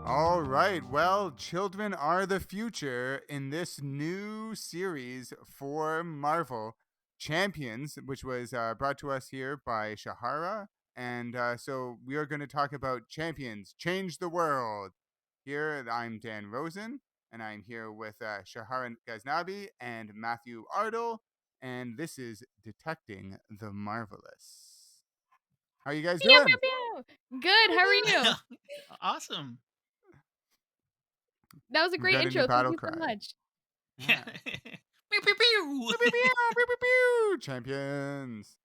All right. Well, children are the future in this new series for Marvel Champions, which was brought to us here by Shahara. And so we are going to talk about Champions Change the World. Here, I'm Dan Rosen, and I'm here with Shahara Ghaznavi and Matthew Ardle. And this is Detecting the Marvelous. How you guys Meow, doing? meow, meow. Good. How are you? Awesome. That was a We've great got a new intro. Thank battle you so cry. much. Yeah. Yeah. Pew, pew, pew. Pew, pew, pew, pew, pew, champions.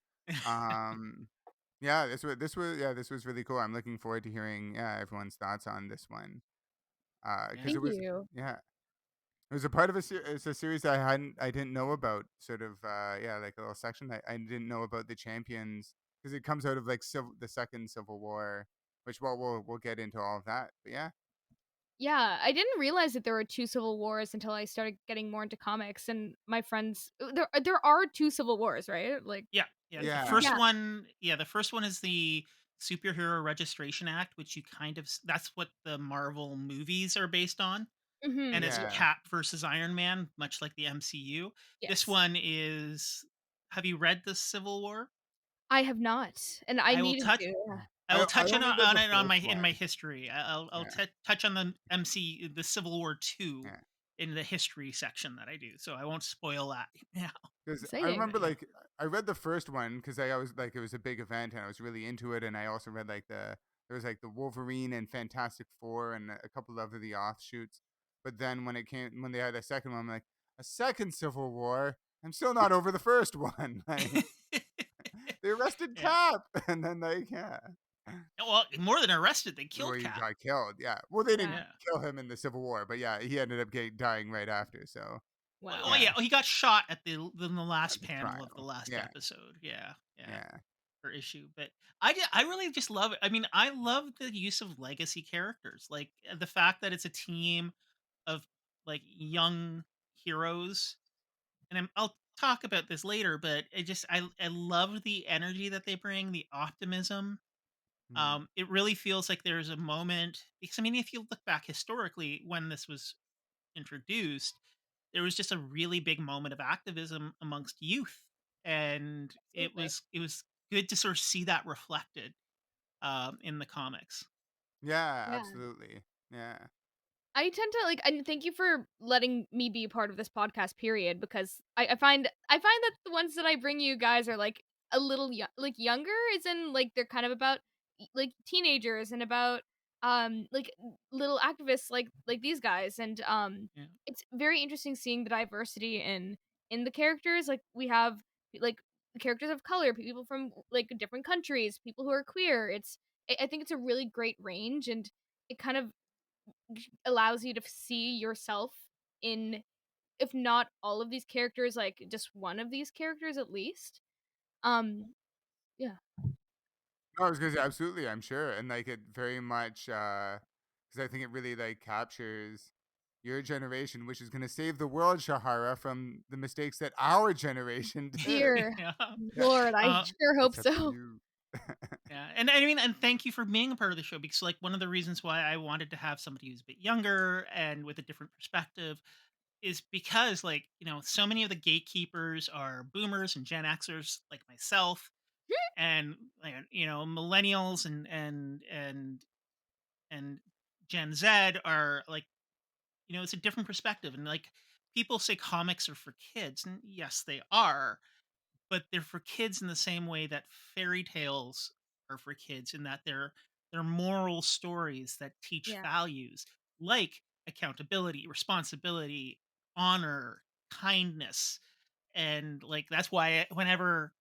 Um, yeah, this was really cool. I'm looking forward to hearing everyone's thoughts on this one. Because Yeah. it Thank was you. it was a part of it's a series that I didn't know about. Sort of like a little section I didn't know about the champions because it comes out of like the second Civil War, which we'll get into all of that. But yeah, Yeah, I didn't realize that there were two civil wars until I started getting more into comics. And my friends, there are two civil wars, right? Like, Yeah. Yeah. The yeah, first yeah. one, the first one is the Superhero Registration Act, which you kind of that's what the Marvel movies are based on. And it's Yeah. yeah. Cap versus Iron Man, much like the MCU. This Yes. one is have you read the Civil War? I have not, and I I will needed touch to. Yeah. I will I touch only read on the it on first my in my one. history. I'll Yeah, touch on the Civil War 2 yeah. in the history section that I do. So I won't spoil that now. Because I Exciting. remember, But yeah. like, I read the first one because I was like, it was a big event and I was really into it. And I also read like there was like the Wolverine and Fantastic Four and a couple of the offshoots. But then when they had a second one, I'm like, a second Civil War. I'm still not over the first one. Like, they arrested Yeah. Cap, and then yeah, Well, more than arrested, they well, killed he Cap. got killed. Yeah, well, they didn't Yeah. Yeah. kill him in the Civil War, but yeah, he ended up dying right after. So Well, Wow. yeah, yeah, he got shot at the last at the panel of the trial. last Yeah, episode. Yeah. Yeah. yeah. Or issue. But I really just love it. I mean, I love the use of legacy characters. Like the fact that it's a team of like young heroes. And I'll talk about this later, but I love the energy that they bring, the optimism. Hmm. It really feels like there's a moment because I mean, if you look back historically when this was introduced, there was just a really big moment of activism amongst youth, and Absolutely. it was good to sort of see that reflected in the comics. Yeah, Yeah. absolutely. Yeah. I tend to like, and thank you for letting me be a part of this podcast. Period, because I find that the ones that I bring you guys are like a little like younger, as in like they're kind of about like teenagers and about like little activists like these guys, and Yeah, it's very interesting seeing the diversity in the characters. Like we have like characters of color, people from like different countries, people who are queer. I think it's a really great range, and it kind of allows you to see yourself in, if not all of these characters, like just one of these characters at least. Um, yeah, No, I was gonna say absolutely. I'm sure, and like it very much because I think it really like captures your generation, which is gonna save the world, Shahara, from the mistakes that our generation did. dear yeah, Yeah, Lord, I uh, sure hope it's up to so. you. yeah. And I mean, and thank you for being a part of the show because, like, one of the reasons why I wanted to have somebody who's a bit younger and with a different perspective is because, like, so many of the gatekeepers are boomers and Gen Xers, like myself, and millennials and Gen Z are like, it's a different perspective. And like people say comics are for kids, and yes, they are, but they're for kids in the same way that fairy tales are for kids, in that they're moral stories that teach Yeah, values like accountability, responsibility, honor, kindness. And like that's why whenever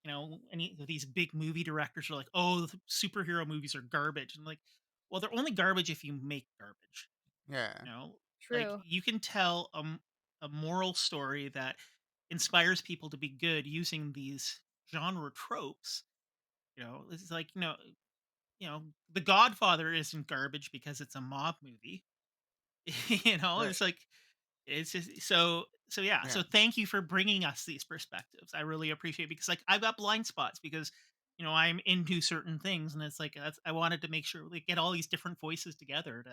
any of these big movie directors are like, oh, the superhero movies are garbage, and like, well, they're only garbage if you make garbage. Yeah, Like true. you can tell a moral story that inspires people to be good using these genre tropes. It's like The Godfather isn't garbage because it's a mob movie. Right. It's like it's just so yeah. Yeah. So thank you for bringing us these perspectives. I really appreciate it because like I've got blind spots because I'm into certain things and it's like I wanted to make sure we get all these different voices together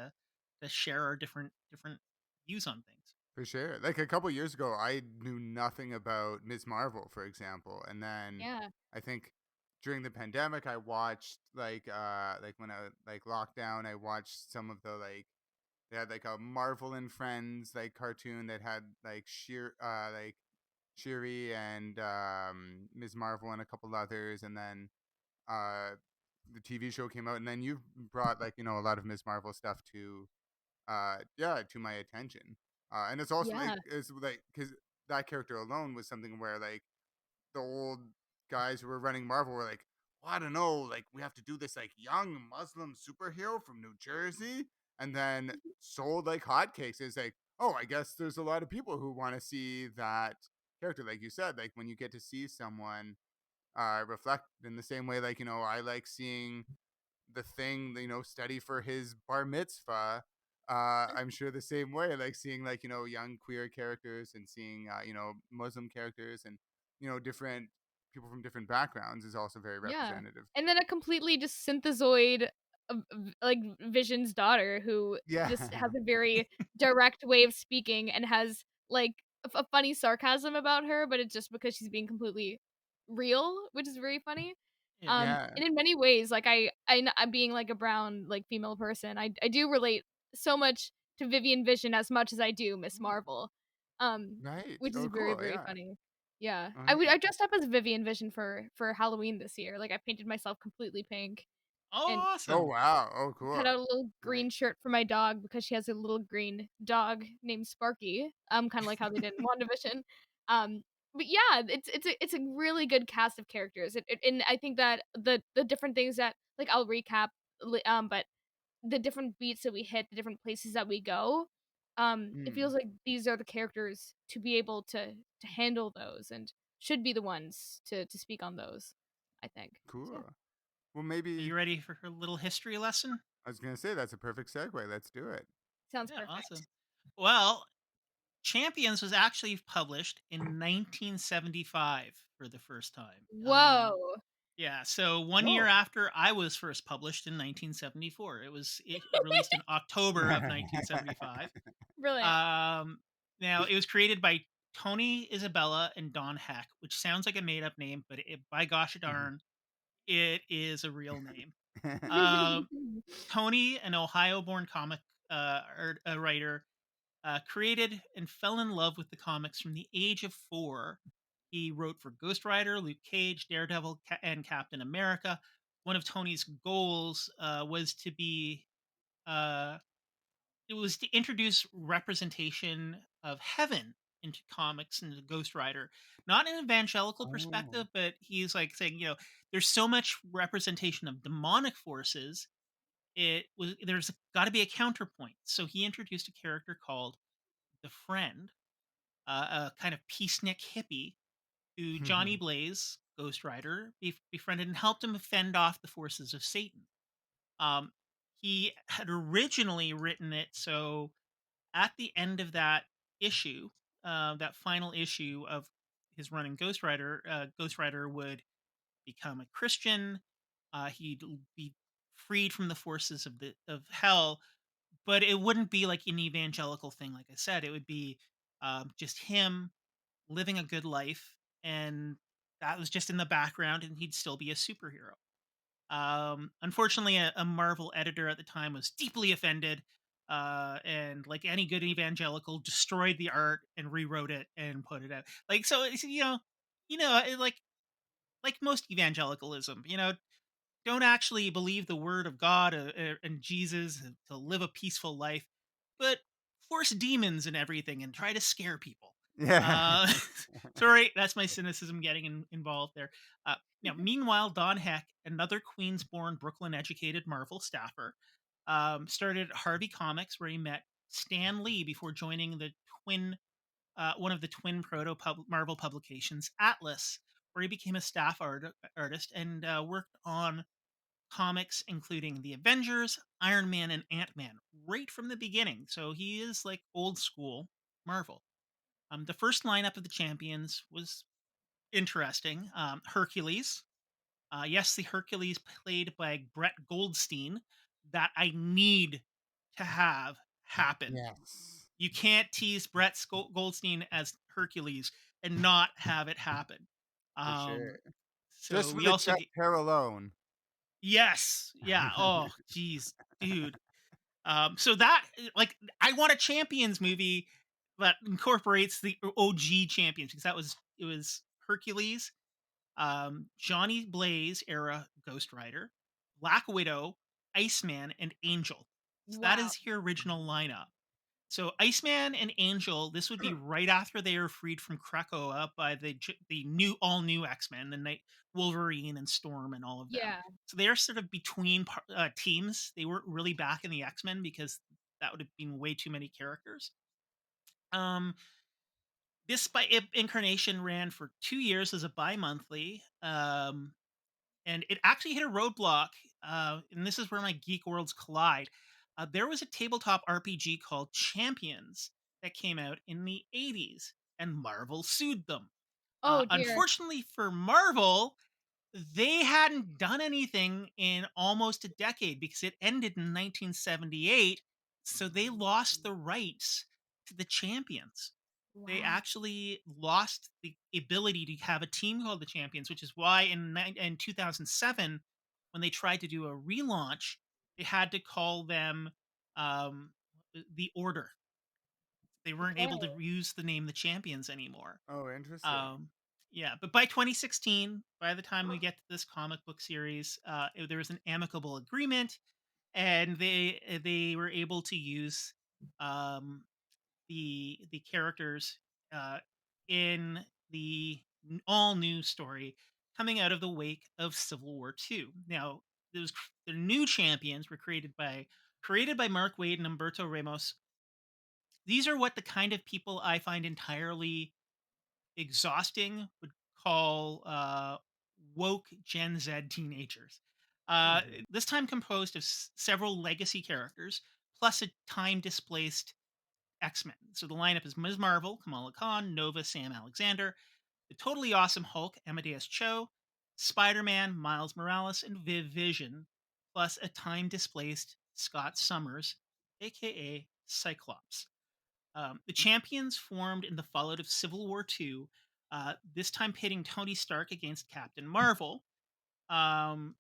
to share our different views on things. For sure. Like a couple years ago, I knew nothing about Ms. Marvel, for example, and then Yeah. I think during the pandemic, I watched like when I like lockdown, I watched some of the like they had like a Marvel and Friends like cartoon that had like Shiri and Ms. Marvel and a couple others, and then uh the TV show came out, and then you brought like a lot of Ms. Marvel stuff to yeah, to my attention. And it's also like Yeah. it's like because that character alone was something where like the old guys who were running Marvel were like, well, I don't know, like we have to do this like young Muslim superhero from New Jersey, and then sold like hotcakes. It's like, oh, I guess there's a lot of people who want to see that character, like you said, like when you get to see someone reflect in the same way, like I like seeing the thing, study for his bar mitzvah. I'm sure the same way, like seeing like young queer characters and seeing Muslim characters and different people from different backgrounds is also very Yeah. representative. And then a completely just synthezoid like Vision's daughter who just has Yeah. a very direct way of speaking and has like a funny sarcasm about her, but it's just because she's being completely real, which is very funny. Yeah. Yeah. And in many ways, like I'm being like a brown like female person, I do relate so much to Vivian Vision as much as I do Miss Mm, Marvel, right. which is Oh, very cool. very Yeah. funny. Yeah. All right. I dressed up as Vivian Vision for Halloween this year. Like, I painted myself completely pink and Oh, Oh, awesome. wow. Oh, cut cool. out a little Right. green shirt for my dog because she has a little green dog named Sparky, kinda like how they did in WandaVision. Um, but yeah, it's a really good cast of characters. And I think that the different things that like, I'll recap, but the different beats that we hit, the different places that we go, it feels Hmm. like these are the characters to be able to handle those and should be the ones to speak on those, I think. So, yeah, Cool. Well, Are maybe you ready for her little history lesson? I was gonna say that's a perfect segue. Let's do it. sounds Yeah, awesome. perfect. Well, Champions was actually published in 1975 for the first time. Whoa. Yeah, so 1 year Oh. after I was first published in 1974. It released in October of 1975. Brilliant. Um, Now it was created by Tony Isabella and Don Heck, which sounds like a made up name, but by gosh darn, it is a real name. Um, Tony, an Ohio-born comic writer, created and fell in love with the comics from the age of 4. He wrote for Ghost Rider, Luke Cage, Daredevil, and Captain America. One of Tony's goals was to be uh, it was to introduce representation of heaven into comics and the Ghost Rider, not an evangelical Oh. perspective, but he's like saying, there's so much representation of demonic forces. There's got to be a counterpoint. So he introduced a character called the Friend, a kind of peacenik hippie who Johnny Blaze, Ghost Rider, befriended and helped him fend off the forces of Satan. Um, he had originally written it so at the end of that issue, that final issue of his run in Ghost Rider would become a Christian. He'd be freed from the forces of hell, but it wouldn't be like an evangelical thing. Like I said, it would be just him living a good life, and that was just in the background, and he'd still be a superhero. Unfortunately, a Marvel editor at the time was deeply offended, and like any good evangelical, destroyed the art and rewrote it and put it out. Like so, like most evangelicalism, don't actually believe the word of God and Jesus to live a peaceful life, but force demons and everything and try to scare people. Yeah. Uh, sorry, that's my cynicism getting involved there. Meanwhile, Don Heck, another Queens-born, Brooklyn-educated Marvel staffer, started Harvey Comics, where he met Stan Lee before joining one of the twin Marvel publications, Atlas, where he became a staff artist and worked on comics, including the Avengers, Iron Man, and Ant Man, right from the beginning. So he is like old school Marvel. The first lineup of the champions was interesting. Hercules. Yes, the Hercules played by Brett Goldstein that I need to have happen. Yes, You can't tease Brett Goldstein as Hercules and not have it happen. for sure. So Just for we the also chest get hair alone. yes, yeah. Oh, geez, dude. So that like I want a Champions movie that incorporates the OG Champions because it was Hercules, Johnny Blaze era Ghost Rider, Black Widow, Iceman, and Angel. So that Wow. is your original lineup. So Iceman and Angel, this would be right after they were freed from Krakoa by the new all new X Men, the Night Wolverine and Storm and all of them. Yeah. So they are sort of between teams. They weren't really back in the X Men because that would have been way too many characters. Um, this incarnation ran for 2 years as a bi-monthly. And it actually hit a roadblock. And this is where my geek worlds collide. There was a tabletop RPG called Champions that came out in the 80s, and Marvel sued them. Oh dear. Unfortunately for Marvel, they hadn't done anything in almost a decade because it ended in 1978. So they lost the rights to the Champions. They Wow. actually lost the ability to have a team called the Champions, which is why in 2007, when they tried to do a relaunch, they had to call them um, the Order. They weren't able to Okay. use the name the Champions anymore. Oh, interesting. Um, yeah, but by 2016, by the time we get to this comic book series, there was an amicable agreement, and they were able to use um, the characters uh, in the all new story coming out of the wake of Civil War II. Now, the new champions were created by Mark Wade and Umberto Ramos. These are what the kind of people I find entirely exhausting would call woke Gen Z teenagers. Mhm. This time composed of several legacy characters plus a time displaced X-Men. So the lineup is Ms. Marvel, Kamala Khan, Nova, Sam Alexander, the totally awesome Hulk, Amadeus Cho, Spider-Man, Miles Morales, and Viv Vision, plus a time displaced Scott Summers, aka Cyclops. The champions formed in the fallout of Civil War II, this time pitting Tony Stark against Captain Marvel. Um,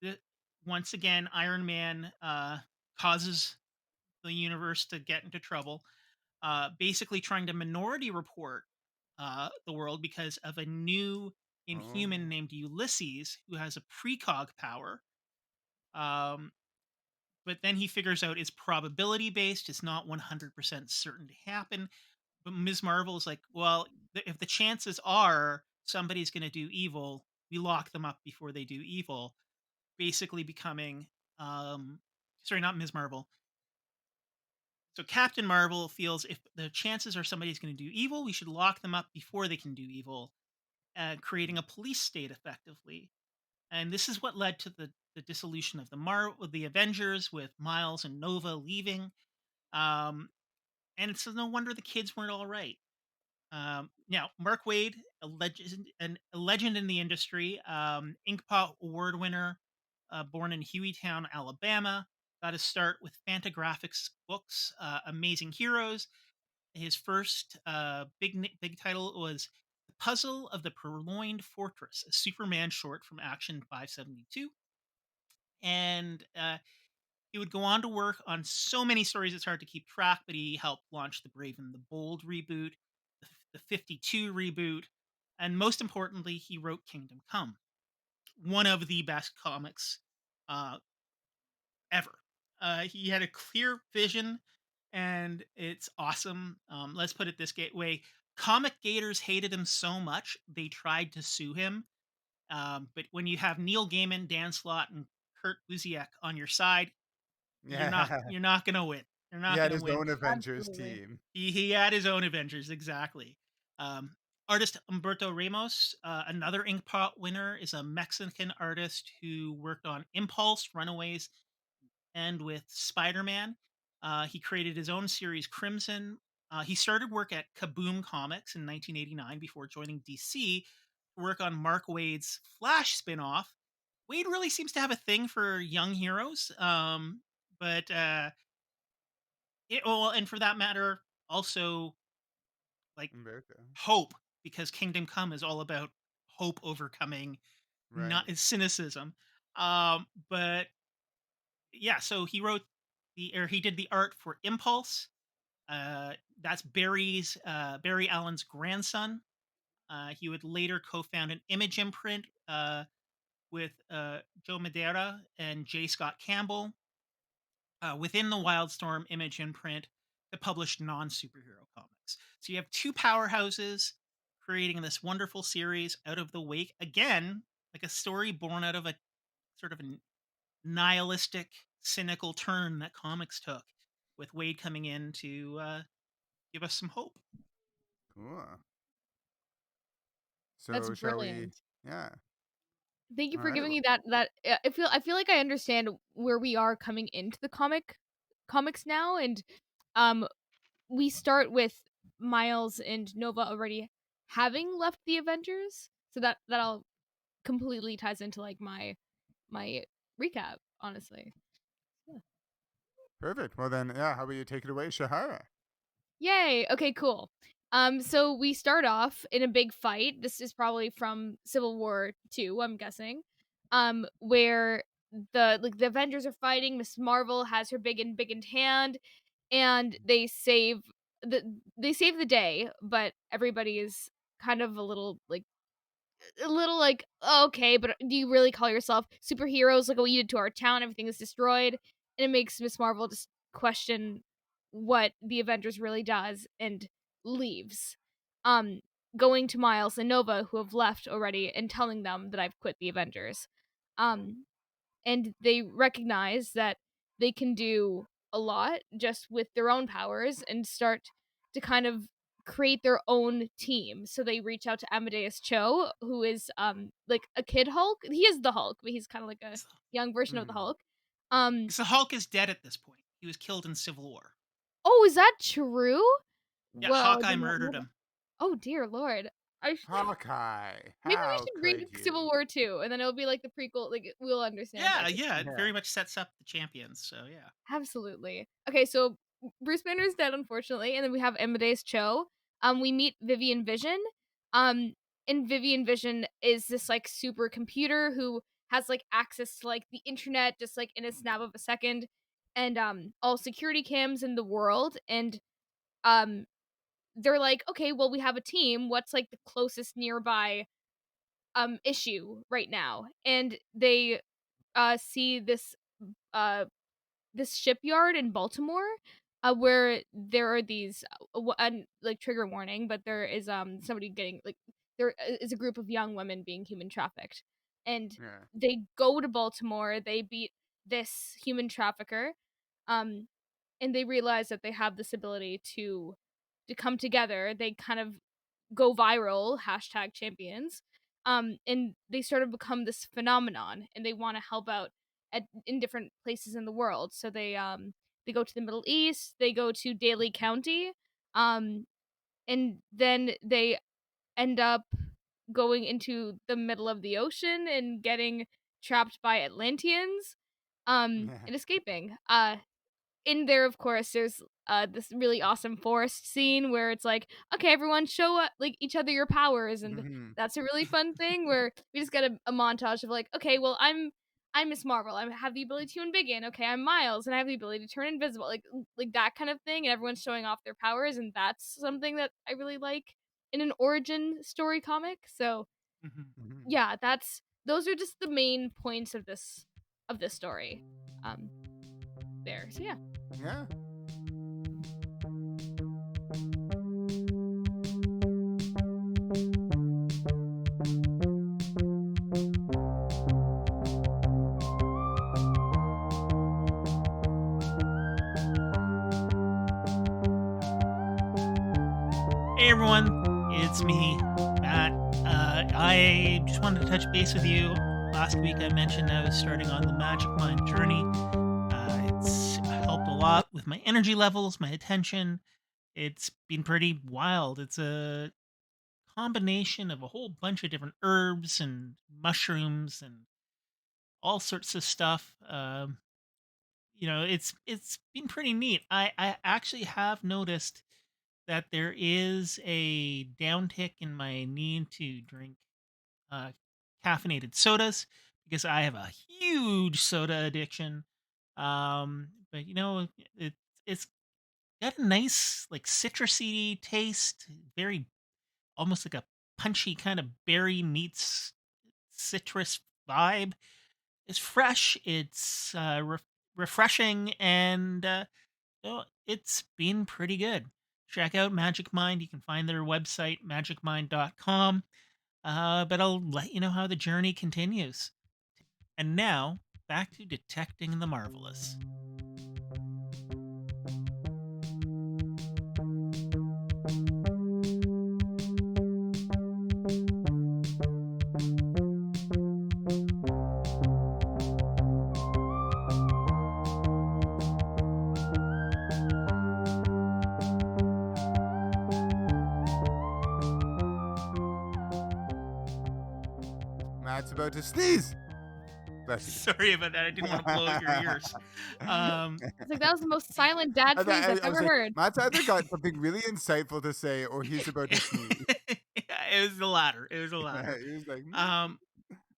the, Once again, Iron Man causes the universe to get into trouble, basically trying to minority report the world because of a new inhuman Oh, named Ulysses who has a precog power. Um, but then he figures out it's probability based, it's not 100% certain to happen. But Ms. Marvel is like, well, if the chances are somebody's going to do evil, we lock them up before they do evil, basically becoming, um, sorry, not Ms. Marvel. So Captain Marvel feels if the chances are somebody's going to do evil, we should lock them up before they can do evil, creating a police state effectively. And this is what led to the dissolution of the Avengers with Miles and Nova leaving. Um, and it's no wonder the kids weren't all right. Now, Mark Wade, a legend in the industry, Inkpot Award winner, born in Hueytown, Alabama, got his start with Fantagraphics books, Amazing Heroes. His first big title was The Puzzle of the Purloined Fortress, a Superman short from Action 572. And he would go on to work on so many stories it's hard to keep track, but he helped launch the Brave and the Bold reboot, the 52 reboot, and most importantly, he wrote Kingdom Come, one of the best comics uh, ever. He had a clear vision, and it's awesome. Let's put it this way: Comic Gators hated him so much they tried to sue him. But when you have Neil Gaiman, Dan Slott, and Kurt Busiek on your side, yeah. you're not gonna win. You're He not had gonna his win. own Avengers Absolutely. team. He had his own Avengers, exactly. Um, artist Humberto Ramos, another Inkpot winner, is a Mexican artist who worked on Impulse, Runaways, and with Spider Man. He created his own series, Crimson. He started work at Kaboom Comics in 1989 before joining DC to work on Mark Waid's Flash spinoff. Wade really seems to have a thing for young heroes, but and for that matter, also like Umberto. hope, because Kingdom Come is all about hope overcoming not Right. cynicism. But yeah, so he did the art for Impulse. Uh, that's Barry Allen's grandson. He would later co-found an image imprint with Joe Madeira and J. Scott Campbell within the Wildstorm image imprint to publish non-superhero comics. So you have two powerhouses creating this wonderful series out of the wake. Again, like a story born out of a sort of a nihilistic, cynical turn that comics took, with Wade coming in to give us some hope. Cool. That's So shall we? brilliant. Yeah. Thank you All for right. giving me that. I feel like I understand where we are coming into the comics now, and um, we start with Miles and Nova already having left the Avengers, so that all completely ties into like my recap, honestly. Yeah. Perfect. Well then, yeah. How about you take it away, Shahara? Yay! Okay, cool. So we start off in a big fight. This is probably from Civil War 2, I'm guessing. Where the Avengers are fighting, Miss Marvel has her big and hand, and they save the day, but everybody is kind of a little like, "Oh, okay, but do you really call yourself superheroes? Look at what you did to our town. Everything is destroyed." And it makes Miss Marvel just question what the Avengers really does and leaves. Um, Going to Miles and Nova, who have left already, and telling them that I've quit the Avengers. Um, and they recognize that they can do a lot just with their own powers and start to kind of create their own team. So they reach out to Amadeus Cho, who is like a kid Hulk. He is the Hulk, but he's kind of like a young version of the Mhm. Hulk. Um Because the Hulk is dead at this point. He was killed in Civil War. oh, is that true? Yeah, Well, I Hawkeye did not know murdered that. him. Oh dear lord. I Hawkeye. Maybe we How should read could Civil you? War 2, and then it'll be like the prequel, like we'll understand Yeah, everything. yeah, it Yeah. very much sets up the champions. So yeah. Absolutely. Okay, so Bruce Banner is dead, unfortunately, and then we have Amadeus Cho. We meet Vivian Vision. Um, and Vivian Vision is this like supercomputer who has like access to like the internet just like in a snap of a second, and all security cams in the world. And um, they're like, okay, well we have a team. What's like the closest nearby issue right now? And they see this shipyard in Baltimore, where there are these, and like trigger warning, but there is somebody getting like there is a group of young women being human trafficked, and Yeah. they go to Baltimore. They beat this human trafficker, um, and they realize that they have this ability to come together. They kind of go viral, hashtag champions. And they sort of become this phenomenon, and they want to help out in different places in the world. So they go to the Middle East, they go to Daly County, um, and then they end up going into the middle of the ocean and getting trapped by Atlanteans, Yeah. and escaping. In there, of course, there's this really awesome forest scene where it's like, okay, everyone show up like each other your powers, and Mhm. that's a really fun thing where we just get a montage of like, okay, well, I'm Miss Marvel. I have the ability to embiggen. Okay, I'm Miles, and I have the ability to turn invisible. Like that kind of thing, and everyone's showing off their powers, and that's something that I really like in an origin story comic. So Mhm. Mhm. yeah, those are just the main points of this story. Um, there. So yeah. Yeah. Hey everyone, it's me, Matt. I just wanted to touch base with you. Last week I mentioned I was starting on the Magic Mind journey. It's helped a lot with my energy levels, my attention. It's been pretty wild. It's a combination of a whole bunch of different herbs and mushrooms and all sorts of stuff. It's been pretty neat. I actually have noticed that there is a downtick in my need to drink uh, caffeinated sodas because I have a huge soda addiction. But it's got a nice like citrusy taste, very almost like a punchy kind of berry meets citrus vibe. It's fresh, it's refreshing, and it's been pretty good. Check out Magic Mind. You can find their website, magicmind.com. But I'll let you know how the journey continues. And now, back to detecting the marvelous. Matt's about to sneeze. Bless you. Sorry about that. I didn't want to blow out your ears. It's like that was the most silent dad I, sneeze thought- I've I was ever like, heard. Matt's either got something really insightful to say or he's about to sneeze. Yeah, it was the latter. It was the latter. He was like, Um,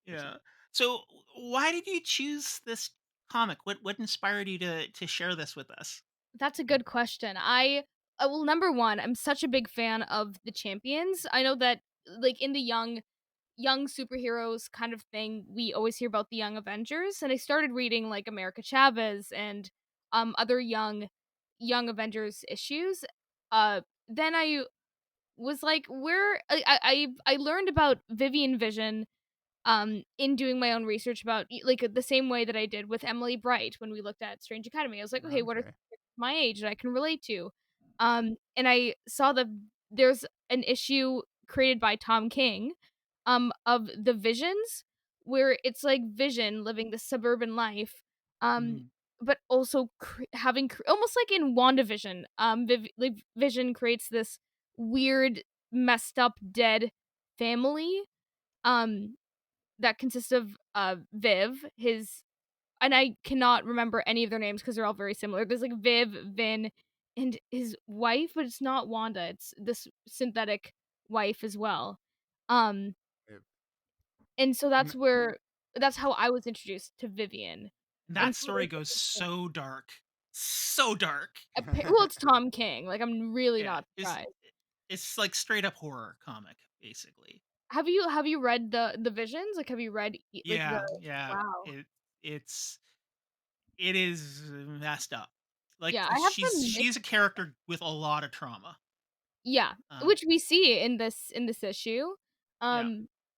yeah. So, why did you choose this comic? What inspired you to share this with us? That's a good question. Well, number one, I'm such a big fan of the Champions. I know that like in the young superheroes kind of thing, we always hear about the Young Avengers, and I started reading like America Chavez and other young Avengers issues. Then I was like, where I learned about Vivian Vision in doing my own research about like the same way that I did with Emily Bright when we looked at Strange Academy. I was like, okay, what are okay. my age that I can relate to? And I saw that there's an issue created by Tom King of the Visions where it's like Vision living the suburban life um Mm, but also almost like in WandaVision like Vision creates this weird messed up dead family um that consists of Viv, his and I cannot remember any of their names because they're all very similar. There's like Viv, Vin, and his wife, but it's not Wanda. It's this synthetic wife as well. Um, Yep. and so M- that's how I was introduced to Vivian. that And so story goes so dark, so dark. well, it's Tom King. Like I'm really Yeah, not surprised. it's like straight up horror comic, basically. Have you read the Visions? Like have you read like the Yeah. wow. It's it is messed up. Like Yeah, I have some she's a character with a lot of trauma. Yeah, Um, which we see in this issue. yeah.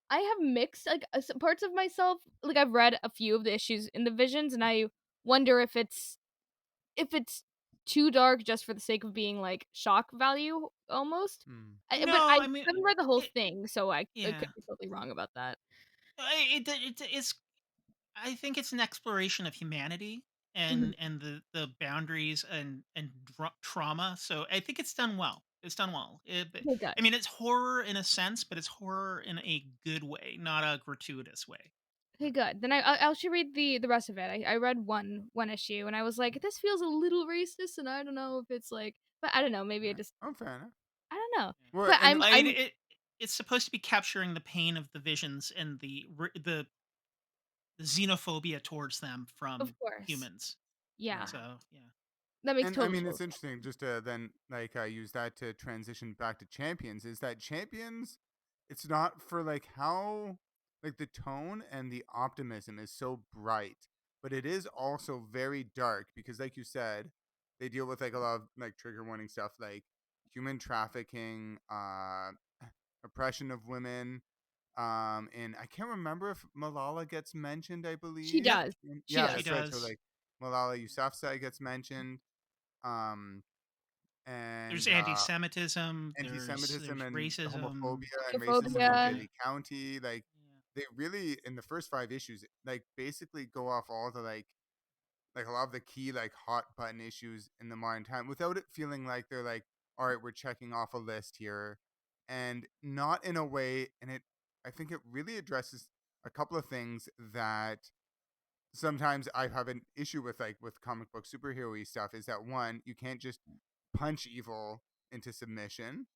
I have mixed like parts of myself. Like I've read a few of the issues in the Visions, and I wonder if it's too dark just for the sake of being like shock value almost. Hmm. But I No, I mean, haven't read the whole it, thing, so I yeah. could be totally wrong about that. It's I think it's an exploration of humanity Mhm. and the boundaries and trauma. So I think it's done well. It's done well. Okay, good. I mean, it's horror in a sense, but it's horror in a good way, not a gratuitous way. Okay, good. Then I should read the rest of it. I read one issue, and I was like, this feels a little racist, and I don't know if it's like, but I don't know. Maybe I Yeah. just Oh, fair enough. I don't know. Yeah. Well, But and I mean, I'm it's supposed to be capturing the pain of the visions and the xenophobia towards them of from course. humans. Yeah, So yeah. that makes And I total mean, total it's interesting just to then like use that to transition back to Champions. Is that Champions? It's not for like how like the tone and the optimism is so bright, but it is also very dark because, like you said, they deal with like a lot of like trigger warning stuff, like human trafficking, oppression of women. And I can't remember if Malala gets mentioned. I She believe. Yep, does. She Yeah, does. she that's right. So does. like Malala Yousafzai gets mentioned. Um, There's and anti-Semitism, anti-Semitism there's and racism. homophobia and racism in Homophobia. Daly County. Like Yeah. they really in the first 5 issues, like basically go off all the like a lot of the key like hot button issues in the modern time without it feeling like they're like, all right, we're checking off a list here, and not in a way. And it, I think it really addresses a couple of things that sometimes I have an issue with, like with comic book superhero-y stuff, is that one, you can't just punch evil into submission.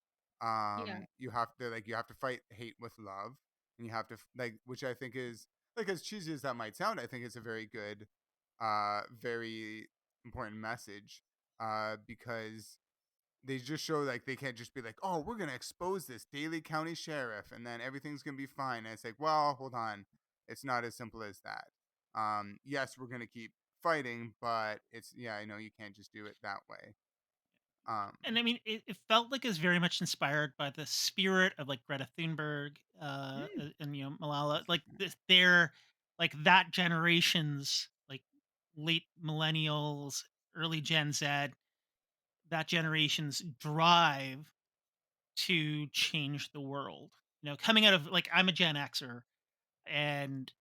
Yeah. You have to like you have to fight hate with love, and you have to like, which I think is like, as cheesy as that might sound, I think it's a very good, very important message. Because they just show like they can't just be like, oh, we're gonna expose this Daly County sheriff and then everything's gonna be fine. And it's like, well, hold on, it's not as simple as that. Yes, we're gonna keep fighting, but it's, yeah, I know you can't just do it that way. And Um, I mean, it felt like it was very much inspired by the spirit of like Greta Thunberg, mm, and Malala, like their like that generation's like late millennials, early Gen Z, that generation's drive to change the world. Coming out of like I'm a Gen Xer, and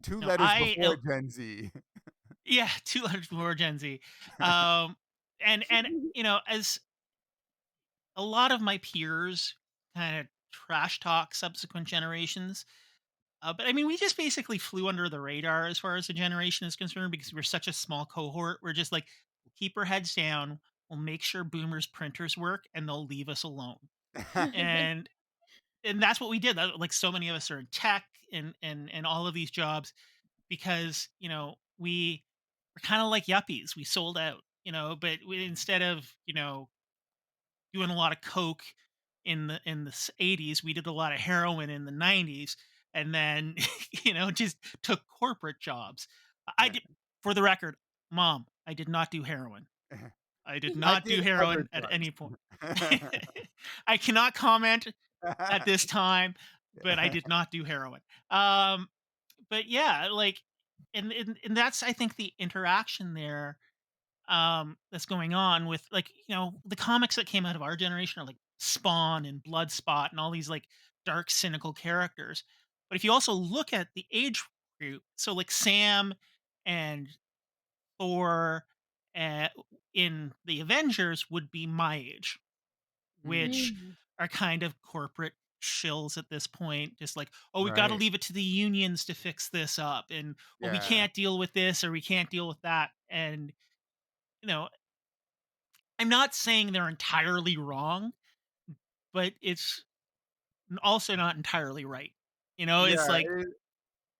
two no, letters before Gen Z. yeah, 200 more Gen Z, um, and as a lot of my peers kind of trash talk subsequent generations. But I mean, we just basically flew under the radar as far as the generation is concerned because we're such a small cohort. We're just like, we'll keep our heads down. We'll make sure boomers' printers work and they'll leave us alone. And that's what we did. Like so many of us are in tech and all of these jobs because, we were kind of like yuppies. We sold out, but instead of, doing a lot of coke in the 80s. We did a lot of heroin in the 90s, and then just took corporate jobs. I Yeah. did, for the record, mom, I did not do heroin. I did I not did do other heroin at any point. drugs. I cannot comment at this time, but I did not do heroin. But yeah, like, and that's I think the interaction there, that's going on with like the comics that came out of our generation are like Spawn and Bloodspot and all these like dark cynical characters. But if you also look at the age group, so like Sam and Thor, uh, in the Avengers would be my age, Mm, which Mm. are kind of corporate shills at this point, just like, oh, we've got to right. leave it to the unions to fix this up, and well, we Yeah. can't deal with this or we can't deal with that. And you know I'm not saying they're entirely wrong, but it's also not entirely right. It's Yeah. like,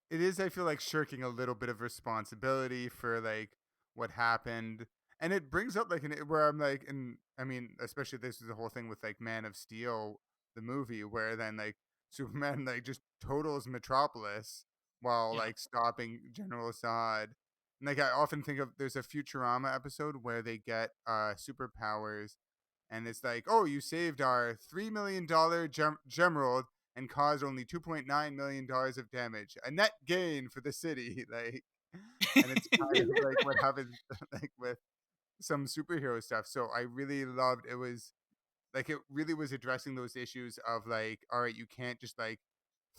It is, I feel like, shirking a little bit of responsibility for like what happened. And it brings up like where I'm like, and I mean, especially this is the whole thing with like Man of Steel, the movie, where then like Superman like just totals Metropolis while yeah. like stopping General Assad. And like I often think of, there's a Futurama episode where they get superpowers, and it's like, oh, you saved our $3 million Gemerald and caused only $2.9 million of damage, a net gain for the city. Like, and it's kind of like what happens like with some superhero stuff. So I really loved, it was like, it really was addressing those issues of like, all right, you can't just like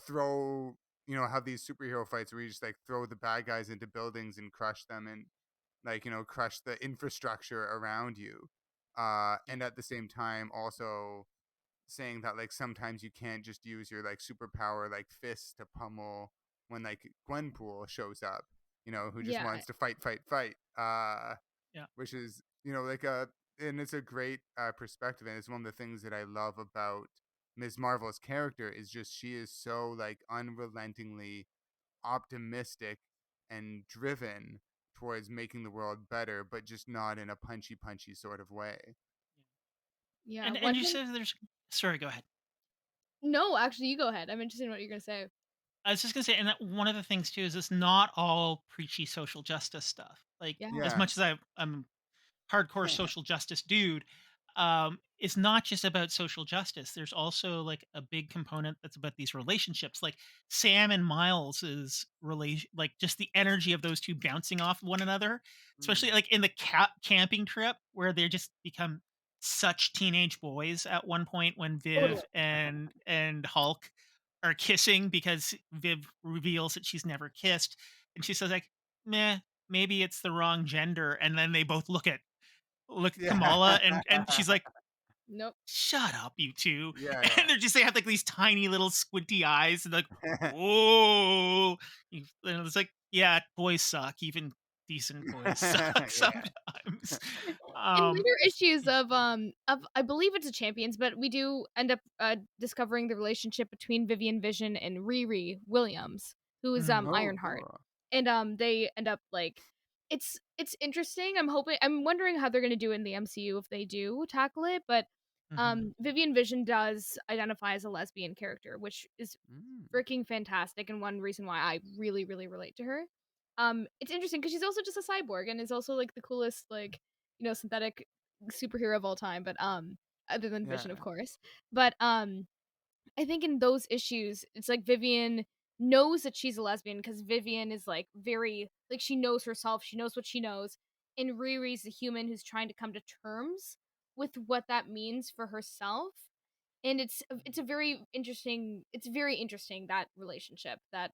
throw, have these superhero fights where you just like throw the bad guys into buildings and crush them, and like, crush the infrastructure around you. Yeah. And at the same time also saying that like sometimes you can't just use your like superpower like fists to pummel when like Gwenpool shows up, who just Yeah. wants to fight, fight, fight. Yeah. Which is, like and it's a great perspective, and it's one of the things that I love about Ms. Marvel's character, is just she is so like unrelentingly optimistic and driven towards making the world better, but just not in a punchy sort of way. Yeah. And One you thing. said there's, sorry, go ahead. No, actually, you go ahead. I'm interested in what you're gonna say. I was just gonna say, and that one of the things too is it's not all preachy social justice stuff. Like Yeah. as Yeah. much as I'm hardcore social justice dude, it's not just about social justice. There's also like a big component that's about these relationships, like Sam and Miles's relation, like just the energy of those two bouncing off one another, especially Mm. like in the camping trip where they just become such teenage boys at one point when Totally. Viv and Hulk are kissing because Viv reveals that she's never kissed, and she says like, "Meh, maybe it's the wrong gender," and then they both look at Yeah. Kamala, and she's like, Nope. "Shut up, you two." Yeah, And they have like these tiny little squinty eyes, and like, whoa, and it's like, yeah, boys suck. Even decent boys suck yeah. sometimes. In Um, later issues of I believe it's a Champions, but we do end up discovering the relationship between Vivian Vision and Riri Williams, who is mhm, Oh, Ironheart. cool. And they end up like it's interesting. I'm wondering how they're going to do it in the MCU if they do tackle it, but mhm. Vivian Vision does identify as a lesbian character, which is Mm. freaking fantastic and one reason why I really really relate to her. It's interesting cuz she's also just a cyborg and is also like the coolest like, synthetic superhero of all time, but other than Vision of Yeah. course. But I think in those issues, it's like Vivian knows that she's a lesbian because Vivian is like very like she knows herself, she knows what she knows. And Riri's a human who's trying to come to terms with what that means for herself. And it's very interesting that relationship that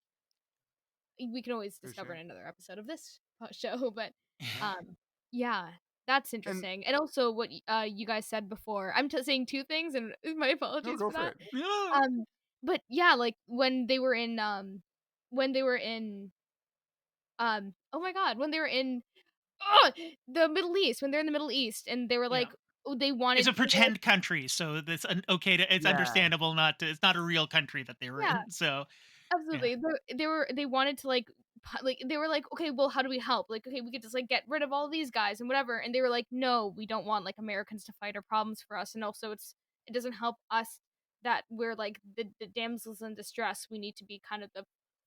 we can always For discover sure. in another episode of this show. But um yeah, that's And interesting. And also what you guys said before. I'm saying two things and my no, apologies go for for that. it. Yeah. um, but yeah, like when they were in oh my god, when they were in oh, the Middle East, when they're in the Middle East and they were Yeah. like they It's a wanted pretend country, so that's okay to it's Yeah. understandable not to it's not a real country that they were yeah, in, so, yeah. absolutely. They wanted to like they were like, okay, well, how do we help? Like, okay, we could just like get rid of all these guys and whatever. And they were like, no, we don't want like Americans to fight our problems for us. And also, it doesn't help us that we're like the damsels in distress. We need to be kind of the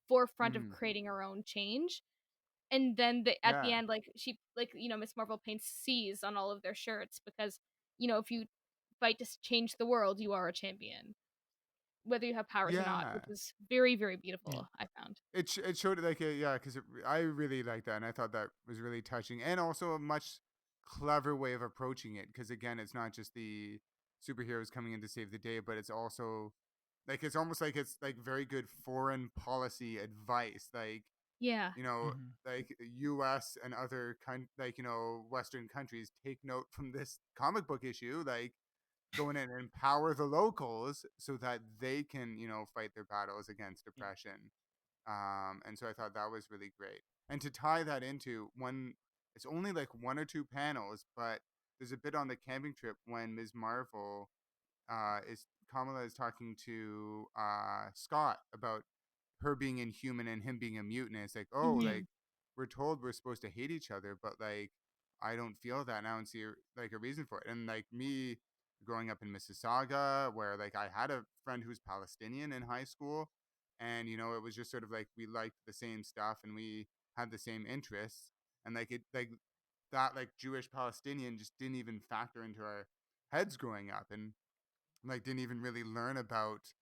forefront of Mm. creating our own change. And then at the Yeah. end, like she like Miss Marvel paints C's on all of their shirts because if you fight to change the world, you are a champion whether you have powers or not, which Yeah. is very, very Yeah. beautiful, I found. It showed like yeah, because I really liked that, and I thought that was really touching, and also a much clever way of approaching it. Because again, it's not just the superheroes coming in to save the day, but it's also like it's almost like it's like very good foreign policy advice. Like Yeah. Mhm. like U.S. and other like Western countries take note from this comic book issue. Like go in and empower the locals so that they can fight their battles against Yeah. oppression. And so I thought that was really great. And to tie that into one, it's only like one or two panels, but there's a bit on the camping trip when Ms. Marvel is Kamala is talking to Scott about her being inhuman and him being a mutant. And it's like, oh, like Mhm. we're told we're supposed to hate each other, but like I don't feel that, and I don't see like a reason for it. And like me growing up in Mississauga, where like I had a friend who's Palestinian in high school, and it was just sort of like we liked the same stuff and we had the same interests, and like it like that like Jewish Palestinian just didn't even factor into our heads growing up, and like didn't even really learn about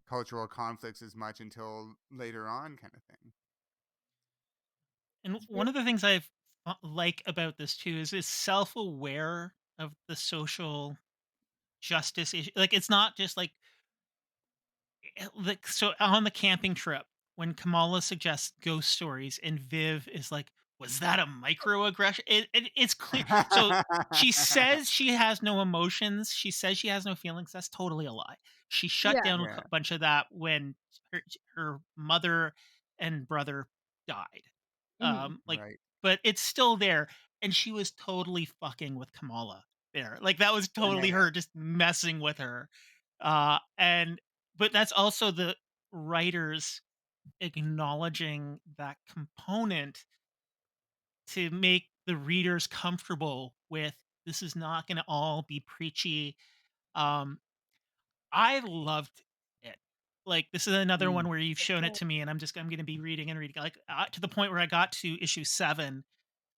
cultural conflicts as much until later on, kind of thing. And It's very one of the things like about this too is it's self-aware of the social justice issue. Like, it's not just like so on the camping trip when Kamala suggests ghost stories and Viv is like, "Was that a microaggression?" It's clear. So she says she has no emotions. She says she has no feelings. That's totally a lie. She shut yeah. down a Yeah. bunch of that when her mother and brother died. Mhm. Like, Right. but it's still there, and she was totally fucking with Kamala there. Like that was totally Yeah. her just messing with her. And but that's also the writers acknowledging that component to make the readers comfortable with this is not going to all be preachy. um I loved it. Like, this is another Mm. one where you've shown it to me and I'm going to be reading and reading, like, to the point where I got to issue 7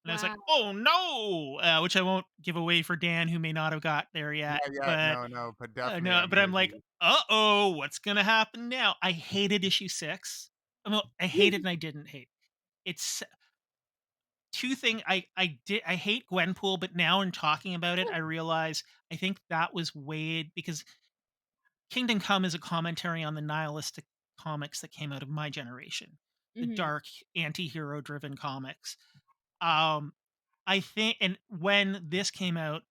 and I was like, Wow. "Oh no," which I won't give away for Dan, who may not have got there yet. Not yet. But No, no, but definitely no, I'm but I'm with like, you. "Uh-oh, what's gonna happen now?" I hated issue 6. Well, I hated and I didn't hate. It's two thing I hate Gwenpool, but now in talking about it, I realize I think that was weighed because Kingdom Come is a commentary on the nihilistic comics that came out of my generation, the Hmm. dark anti-hero driven comics. Um, I think, and when this came out,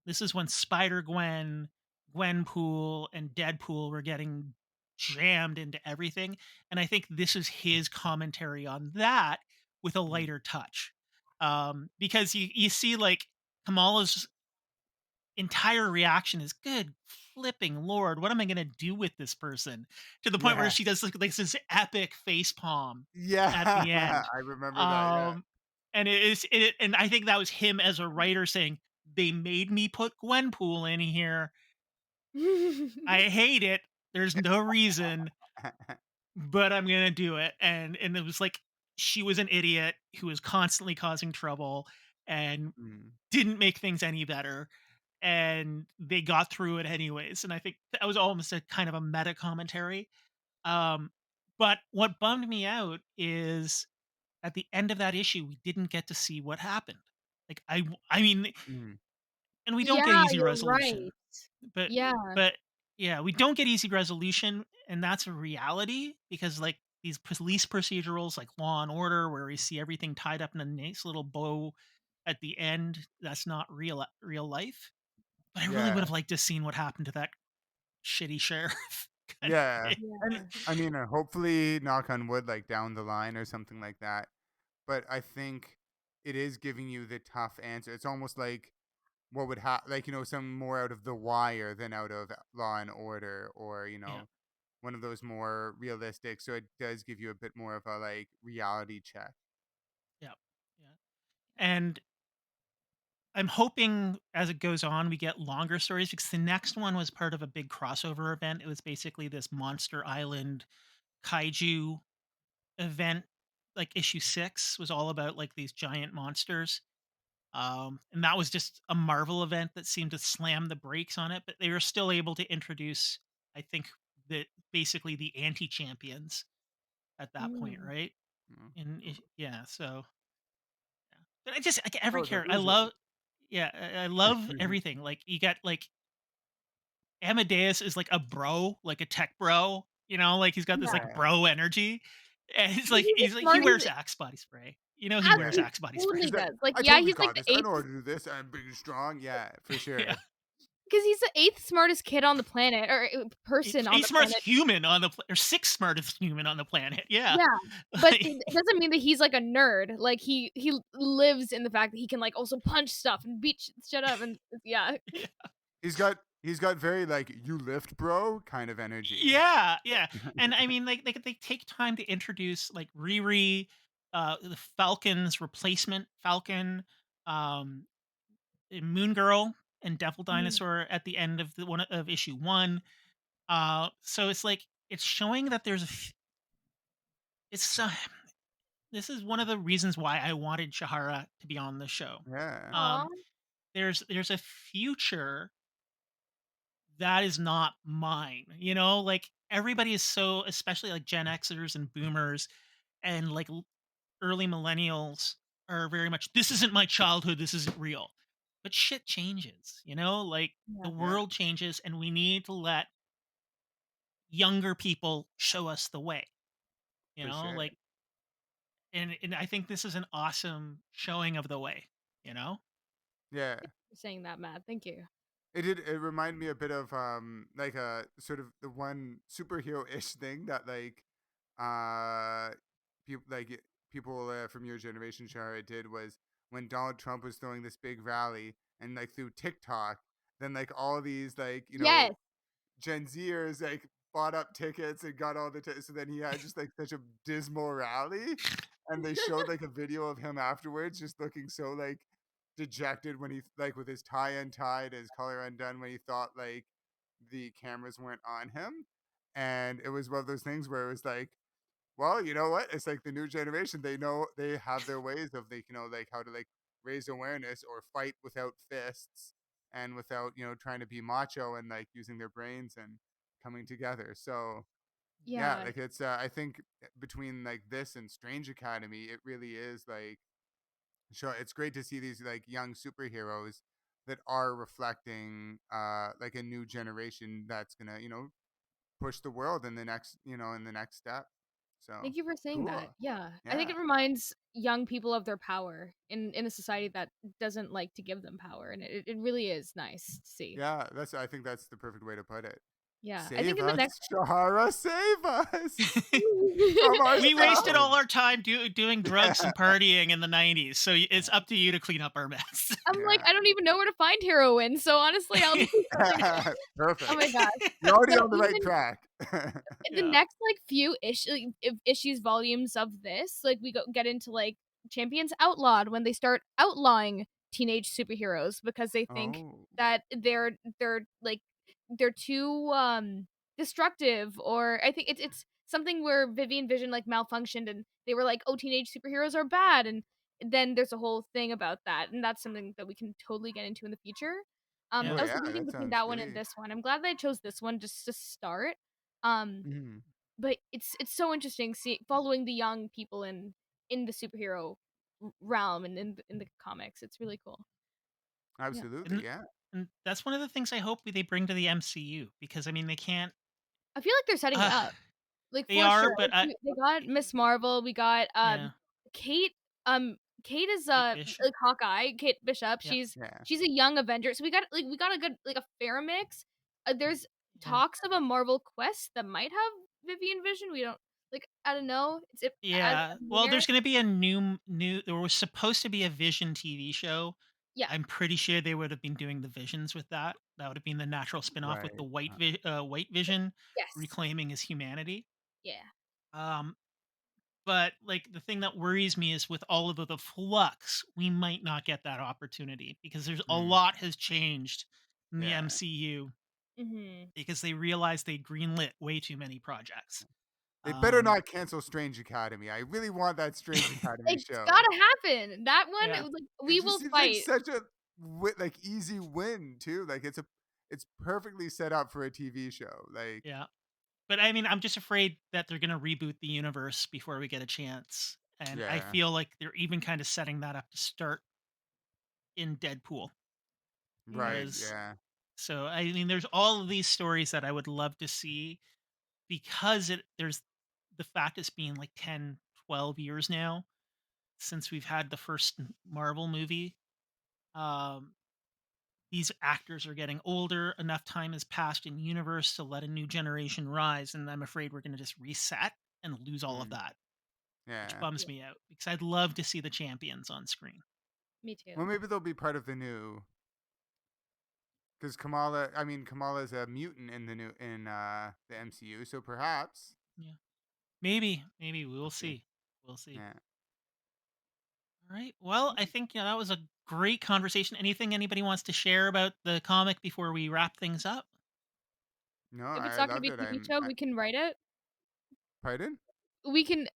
this is when Spider Gwen, Gwenpool, and Deadpool were getting jammed into everything, and I think this is his commentary on that with a Mm. lighter touch, because you see like Kamala's entire reaction is good flipping lord, what am I gonna do with this person? To the point where Yeah. she does like this epic face palm Yeah. at the end. I remember that. Yeah. Um, and and I think that was him as a writer saying, "They made me put Gwenpool in here. I hate it. There's no reason, but I'm gonna do it." And it was like she was an idiot who was constantly causing trouble and Mm. didn't make things any better. And they got through it anyways. And I think that was almost a kind of a meta commentary. Um, but what bummed me out is at the end of that issue, we didn't get to see what happened. Like I mean, Mm. and we don't get Yeah, easy you're right. resolution, but Yeah. but yeah, we don't get easy resolution, and that's a reality because like these police procedurals, like Law and Order, where we see everything tied up in a nice little bow at the end, that's not real life. But I really would Yeah. have liked to seen what happened to that shitty sheriff. kind of Yeah. thing. And Yeah. I mean, hopefully, knock on wood, like down the line or something like that. But I think it is giving you the tough answer. It's almost like what would happen, like, some more out of The Wire than out of Law and Order, or, Yeah, one of those more realistic. So it does give you a bit more of a like reality check. yeah, yeah. And I'm hoping as it goes on, we get longer stories because the next one was part of a big crossover event. It was basically this Monster Island kaiju event. Like issue 6 was all about like these giant monsters. And that was just a Marvel event that seemed to slam the brakes on it, but they were still able to introduce, I think, the basically the anti champions at that point, Mm. right? Mm. And yeah, so yeah. But I just like every Oh, character, it I was a. love. Yeah, I love everything. Like you got like Amadeus is like a bro, like a tech bro. You know, like he's got this like Yeah. bro energy, and it's like He's the he wears smartest. Axe body spray. You know, he wears Yeah. He Axe body spray. totally He's like, does. Like, I yeah, totally he's like got the this. I know how eighth to do this. I'm big and strong. Yeah, for Yeah, sure. because he's the eighth smartest kid on the planet or person on Eighth the smartest planet. human on the or sixth smartest human on the planet. Yeah, Yeah, but Like, it doesn't mean that he's like a nerd. Like he lives in the fact that he can like also punch stuff and beat shit up and yeah. yeah, He's got very like you lift, bro, kind of energy. yeah, yeah. And I mean, like they take time to introduce like Riri, the Falcon's replacement Falcon, um, Moon Girl, and Devil Mm. Dinosaur at the end of the one of issue 1. So it's like it's showing that it's this is one of the reasons why I wanted Shahara to be on the show. Yeah. Aw. Um, there's a future that is not mine. You know, like everybody is so, especially like Gen Xers and Boomers and like early millennials are very much this isn't my childhood, this isn't real. But shit changes, you know, like the Yeah. Yeah, world changes and we need to let younger people show us the way, you for know, sure. like and I think this is an awesome showing of the way, you know? Yeah. For saying that, Matt. Thank you. It reminded me a bit of like a sort of the one superhero ish thing that like people people from your generation, Shara, did was when Donald Trump was throwing this big rally and like through TikTok, then like all these like Yes. Gen Zers like bought up tickets and got all the so then he had just like such a dismal rally, and they showed like a video of him afterwards just looking so like dejected when he like with his tie untied, his collar undone when he thought like the cameras weren't on him, and it was one of those things where it was like, well, you know what? It's like the new generation. They know they have their ways of like like how to like raise awareness or fight without fists and without trying to be macho and like using their brains and coming together. So yeah, Yeah. like it's I think between like this and Strange Academy, it really is like Sure, it's great to see these like young superheroes that are reflecting like a new generation that's gonna push the world in the next in the next step. So Thank you for saying that. cool. Yeah. I think Yeah. it reminds young people of their power in a society that doesn't like to give them power. And it really is nice to see. Yeah, I think that's the perfect way to put it. Yeah. I think Save in the us, next Shahara, save us from We wasted ourselves. all our time doing drugs and partying in the 90s, so it's up to you to clean up our mess. I'm like, Yeah. I don't even know where to find heroin. So honestly, I'll do something. Oh Perfect. my gosh. You're already But on the right even track. in the Yeah. next like few issues volumes of this, like we get into like Champions Outlawed when they start outlawing teenage superheroes because they think Oh. that they're too destructive, or I think it's something where Vivian Vision like malfunctioned and they were like, oh, teenage superheroes are bad, and then there's a whole thing about that, and that's something that we can totally get into in the future. Yeah. Oh I was yeah, debating that between sounds that one and great. this one. I'm glad that I chose this one just to start. Um, Mhm. but it's so interesting following the young people in the superhero realm and in the comics. It's really cool. Yeah. Absolutely, And, yeah. and that's one of the things I hope they bring to the MCU, because I mean they can't. I feel like they're setting it Uh, up. Like they for sure. are, but They got Miss Marvel, we got yeah, Kate Kate is Kate Bishop. like Hawkeye, Kate Bishop. Yeah, Yeah. She's a young Avenger. So we got a good like a fair mix. There's yeah, talks of a Marvel Quest that might have Vivian Vision. We don't like I don't know. It's as yeah. Well, there. there's going to be a new. There was supposed to be a Vision TV show. Yeah. I'm pretty sure they would have been doing the Visions with that. That would have been the natural spinoff with Right. the White Vision Yes. reclaiming his humanity. Yeah. Um, but like the thing that worries me is with all of the flux, we might not get that opportunity because there's a Mm, lot has changed in the yeah. MCU Mhm. because they realized they greenlit way too many projects. They better Um, not cancel Strange Academy. I really want that Strange Academy It's show. gotta happen. That one, it yeah, was like, It we just will seems like fight. such a like easy win too. Like it's perfectly set up for a TV show. Like yeah. But I mean, I'm just afraid that they're going to reboot the universe before we get a chance. And I yeah, feel like they're even kind of setting that up to start in Deadpool. right, Mhm. Whereas, yeah. so I mean, there's all of these stories that I would love to see because there's the fact it's been like 10, 12 years now since we've had the first Marvel movie. Um, these actors are getting older. Enough time has passed in universe to let a new generation rise, and I'm afraid we're going to just reset and lose all of Mm, that, which yeah. bums Yeah, me out because I'd love to see the champions on screen. me too. Well, maybe they'll be part of the new because Kamala. I mean, Kamala is a mutant in the MCU, so perhaps. Yeah, maybe we'll We'll see. see. We'll see. Yeah. All right. Well, I think that was a great conversation. Anything anybody wants to share about the comic before we wrap things up? No, If it's I not gonna loved be it. a TV show, we can write it. Pardon? We can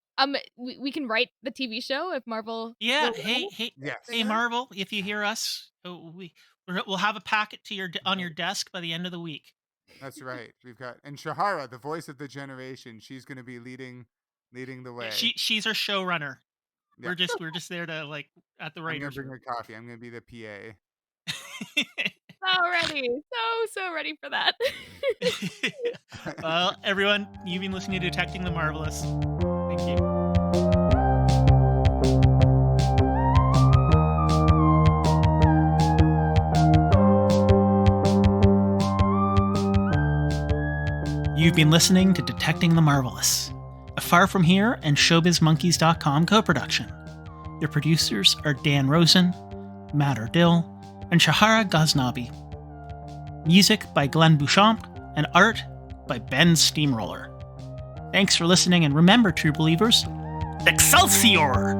we can write the TV show if Marvel Yeah. will write it. Yes. Hey, Marvel, if you hear us, we'll have a packet to on your desk by the end of the week. That's right. We've got and Shahara, the voice of the generation. She's going to be leading the Yeah, way. she's our showrunner. Yeah. We're just there to like at the I'm gonna writers bring room. her coffee. I'm gonna be the PA. So ready. So ready for that. Well, everyone, you've been listening to Detecting the Marvelous. Thank you. You've been listening to Detecting the Marvelous, a Far From Here and ShowbizMonkeys.com co-production. The producers are Dan Rosen, Matt Erdill, and Shahara Ghaznavi. Music by Glenn Bouchamp and art by Ben Steamroller. Thanks for listening, and remember, true believers, Excelsior!